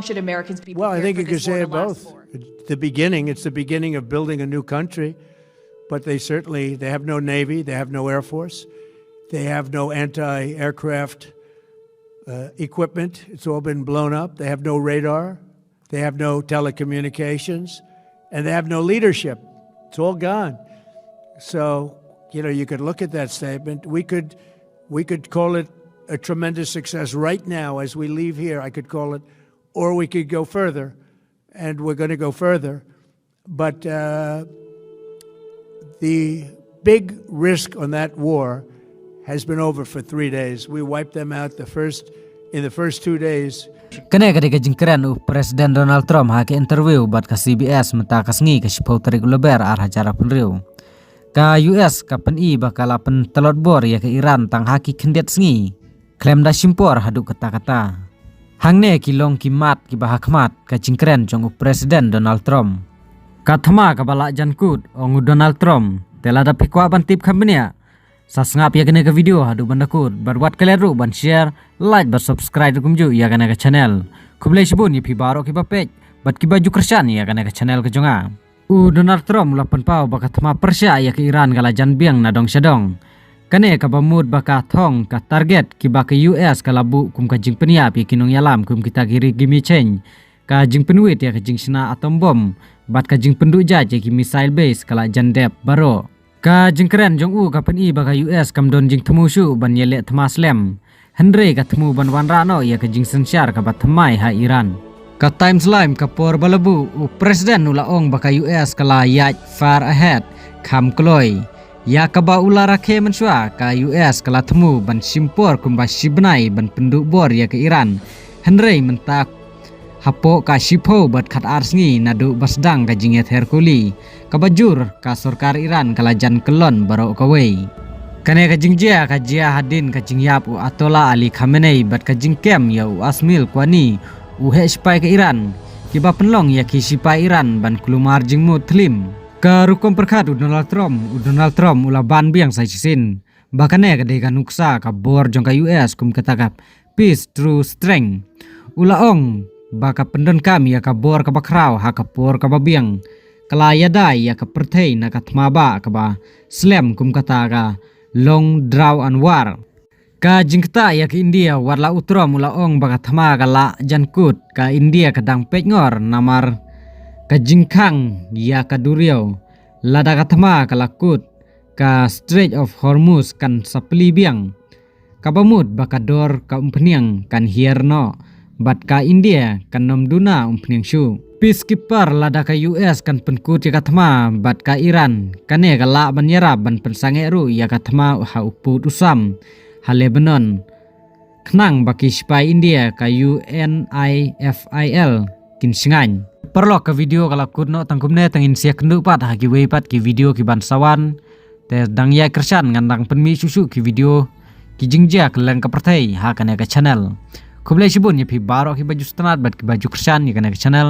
should Americans be Well, I prepared think for you could this war say to it last both. for? It's the beginning of building a new country, but they have no Navy, they have no Air Force, they have no anti-aircraft equipment. It's all been blown up. They have no radar, they have no telecommunications, and they have no leadership. It's all gone. So, you could look at that statement. We could call it a tremendous success right now as we leave here. I could call it, or we could go further, and we're going to go further. But the big risk on that war has been over for 3 days. We wiped them out in the first 2 days. Kene ketika jingkeren Presiden Donald Trump hake interview bat ka CBS menta kasngi ka sipau tarik uleber ar hacara penriu. Ka US ka pen bakala pen telot bor ya ke Iran tang haki kendet sngi. Klaim da simpor haduk kata-kata. Hangne kilong kimat ki bahakmat ka jingkeren jong Presiden Donald Trump. Kathama ka balak jankut ongu Donald Trump telada pikwa bantip kambenia. Sasngap ya kena ke video hadu bandakut berbuat keleru ban share like ban subscribe kumju ya kena ke channel kublai sibun ya pibaro ki bapej bat ki baju kersan ya kena ke channel ke jonga Donald Trump lapan pau baka thama Persia ya ke Iran kala jan biang na dong syadong kane ka bamud baka thong ka target ki baka US kala bu kum ka jing penia pi kinong yalam kum kita giri gimi change ka jing penwit ya ka jing sina atom bom bat ka jing pendu ja ki missile base kala jan dep baro ka jingkeren jong ka pen baka US kam don jing temu shu ban yele thama slem Henry ka temu ban wan rano ya ka jing sensyar ka bat thamai ha Iran ka time slime ka por balabu presiden ula ong baka US kala yaj far ahead kam kloy ya ka ba ula rakhe mensua ka US kala temu ban simpor kumba sibnai ban penduk bor ya ke Iran Henry mentak hapo ka shipo bat khat arsngi nadu basdang ka jinget herkuli ka bajur ka sarkar Iran kalajan kelon baro kawei kane ka jingjia ka jia hadin ka jingyap Atola Ali Khamenei bat ka jingkem ya asmil kwani he spai ke Iran ki ba penlong ya ki sipai Iran ban kulumar jingmu tlim ka rukom perkhat Donald Trump ula ban biang sai sin bakane ka de ka nuksa ka bor jong ka US kum katakap peace through strength ula ong baka pendon kami ya kabor ka bakraw ha kapor ka babiang kala yadai ya ka perthei na ka thmaba ka ba slem kum kata ka long draw and war ka jingta ya ke India warla utro mula ong baka thma ka la jankut ka India ka dang pengor namar ka jingkhang ya ka duriau lada ka thma ka lakut ka Strait of Hormuz kan sapli biang ka bamud baka dor ka umpniang kan hierno bat ka India kan nom duna umpning shu peacekeeper lada ka US kan penkut ya kathma bat ka Iran kane ka la ban yara ban pensange ru ya kathma ha uput usam ha Lebanon knang baki spai India ka UNIFIL kin singan perlo ka video kala kudno tangkumne tangin sia kendu pat ha ki weipat ki video ki bansawan te dang ya kersan ngandang penmi susu ki video ki jingja keleng ka pertai ha kane ka channel Kublai sibun ya pi baro ki baju stanat bat ki baju kersan ya kena ke channel